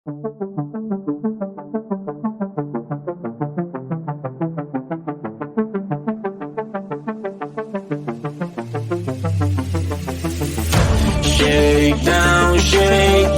Shake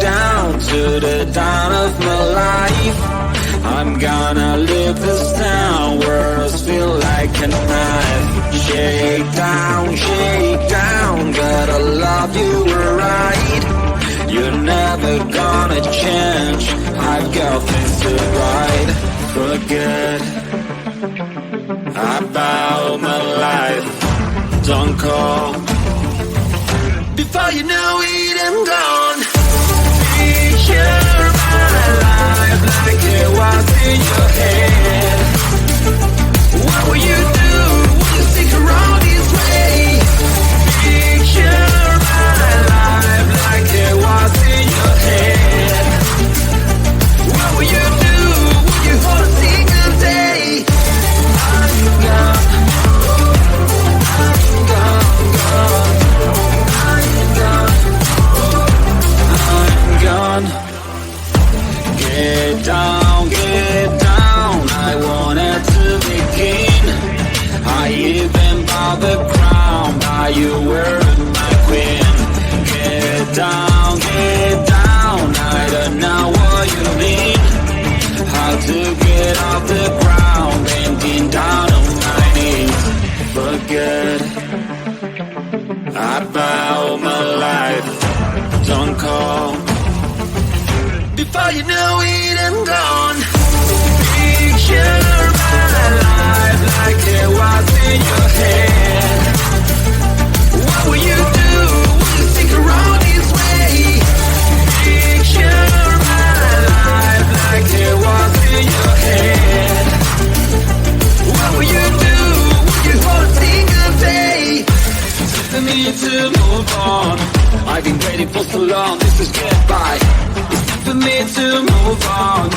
down to the dawn of my life. I'm gonna leave this town, words feel like a knife. Shake down, gotta love you right. You're never gonna change, I've got things to write. Forget about my life, don't call. Before you know it, I'm gone. Picture my life like it was in your head. What will you do? Will you stick around this way? Picture my life like it was in your head. What will you do? Will you hold a single day? I'm gone. I'm gone. Get down, I wanted to begin. I even bought the crown, but you were my queen. Get down, I don't know what you mean. How to get off the ground, bending down on my knees. Forget about my life, don't call. Before you know it, I'm gone. Picture my life like it was in your head. What will you do? Will you stick around this way? Picture my life like it was in your head. What will you do? Will you hold a single day? For me to move on, I've been waiting for so long, this is goodbye. It's time for me to move on,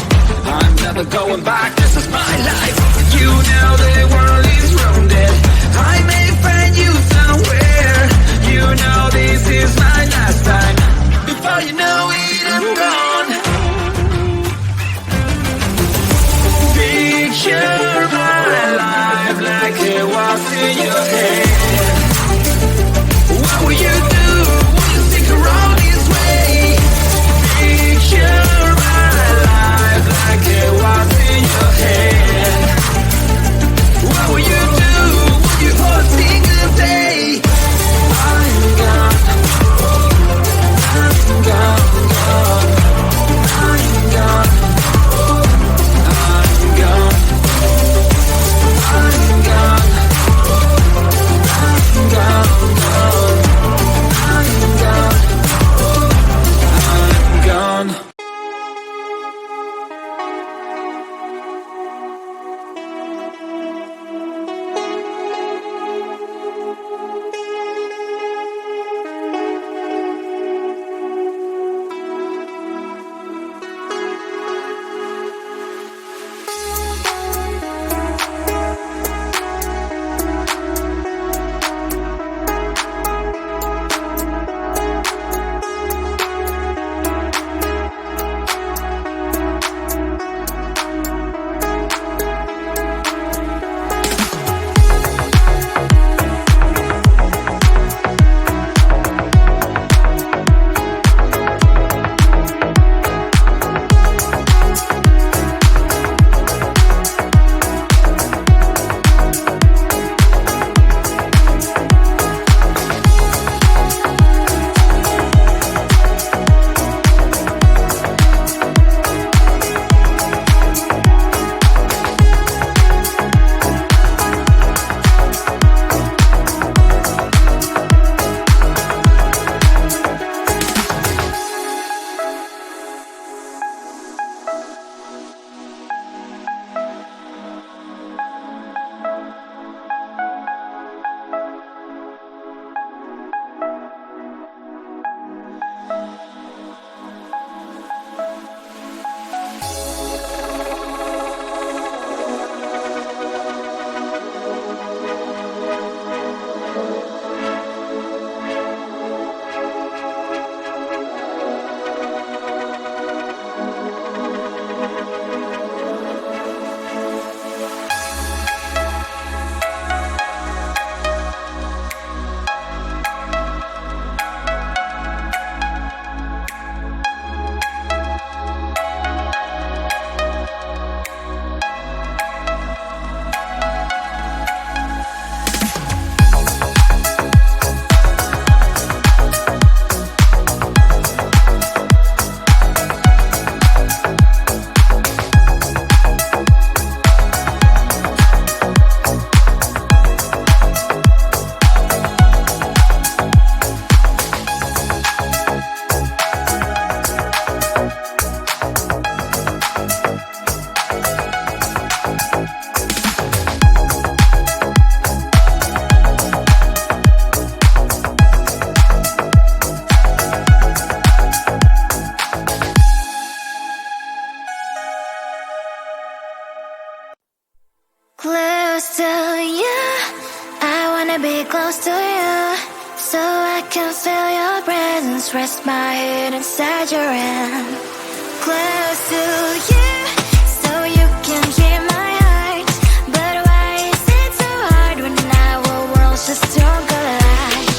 I'm never going back, this is my life. You know the world is rounded, I may find you somewhere. You know this is my last time. Before you know it, I'm gone. Picture my life like it was in your head. What will you do? Will you stick around this way? Picture my life like it was in your head. What will you do? Will you hold a single day? I'm gone. I'm gone. close to you. I wanna be close to you, so I can feel your presence. Rest my head inside your hand. Close to you, so you can hear my heart. But why is it so hard when our worlds just don't collide?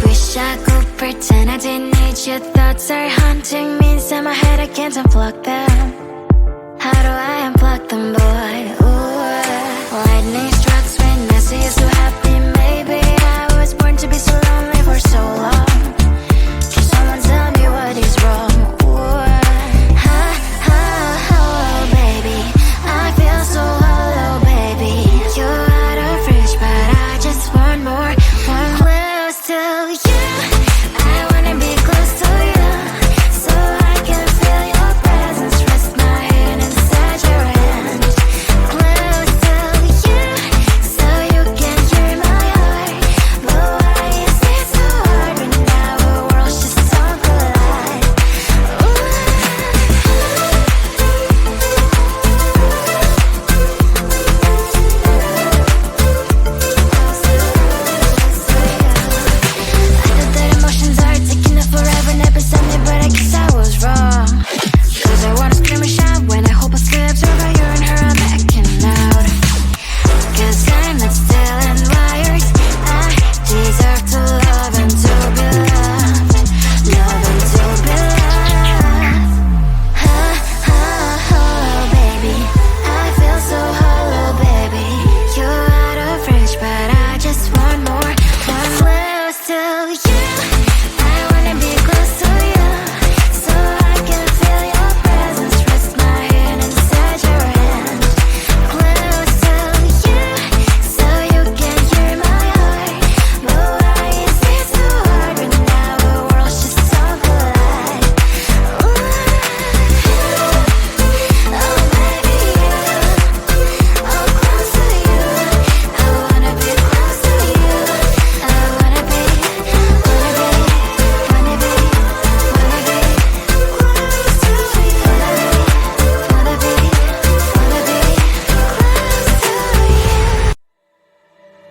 Wish I could pretend I didn't need your thoughts are haunting me inside my head. I can't unplug them. How do I unplug them, boy? Ooh, lightning strikes when I see you so happy. Maybe I was born to be so lonely for so long. Can someone tell me what is wrong? Ooh, baby, I feel so hollow, baby. You're out of reach, but I just want more, one close to you. I wanna be close to you, so I can feel your presence. Rest my head inside your hand. Close to you, so you can hear my heart. But why is it so hard when our worlds just don't collide? I thought that emotions are taking up forever, never beside me, but I guess I was wrong. Cause I wanna scream and shout when I hope I slips over you and her, I'm acting out. Cause I'm not still and wired. I deserve to love and to be loved. Love and to be loved. Baby, I feel so hollow, baby. You're out of reach, but I just want more, one close to you. I wanna be close to you, so I can feel your presence. Rest my head inside your hand. Close to you, so you can hear my heart. But why is it so hard when our worlds just don't collide? Oh baby, oh close to you. I wanna be close to you. I wanna be close to you. Wanna be close to you.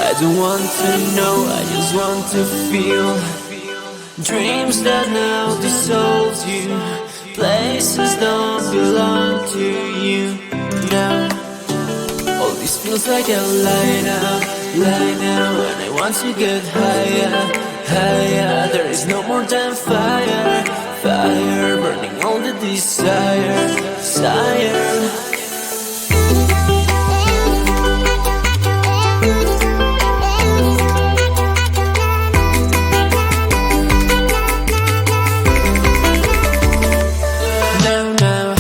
I don't want to know, I just want to feel. Dreams that now dissolve you. Places don't belong to you now. All this feels like a lie now. And I want to get higher, higher. There is no more than fire, fire, burning all the desire, desire. Now,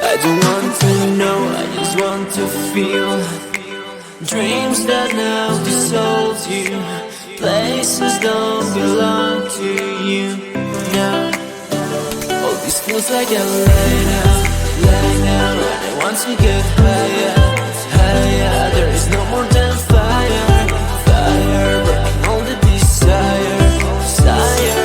I don't want to know, I just want to feel. Dreams that now dissolve you. Places don't belong to you now. All this feels like a lie now. And I want to get higher, higher. There is no more than fire, fire, burning all the desire, desire.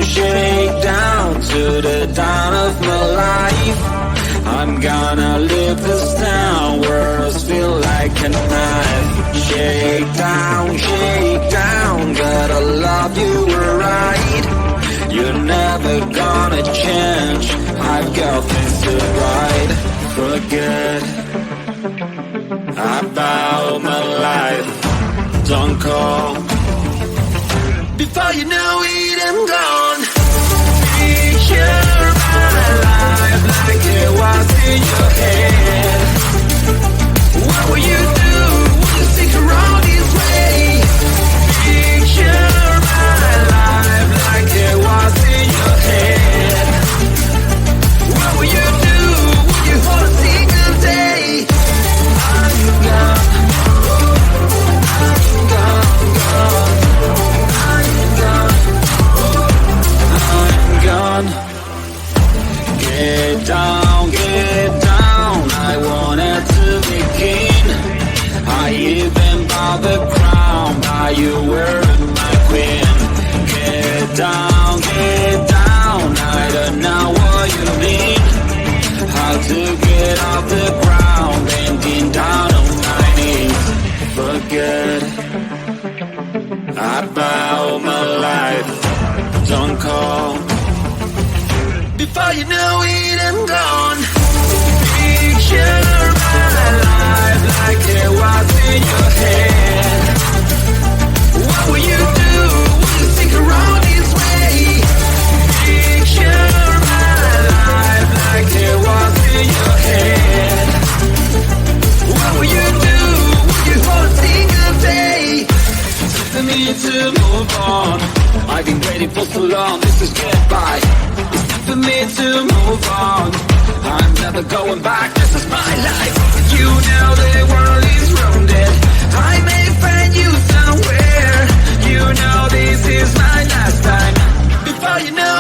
Shake down to the dawn of my life. I'm gonna leave this town, words feel like a knife. Shake down, gotta love you right. You're never gonna change, I've got things to write. Forget about my life, don't call. Before you know it, I'm gone. Picture my life like it was in your head. What will you do when you stick around this way? Picture my life like it was in your head. What will you do when you hold a single day? I'm gone, gone. Get down, I wanted to begin. I even bought the crown, but you were my queen. Get down, I don't know what you mean. How to get off the ground, bending down on my knees. Forget about my life, don't call. Before you know it, I'm gone. Picture my life like it was in your head. What will you do when you stick around this way? Picture my life like it was in your head. What will you do when you hold a single day? For me to move on, I've been waiting for so long, this is goodbye. It's time for me to move on, I'm never going back, this is my life. You know the world is rounded, I may find you somewhere. You know this is my last time. Before you know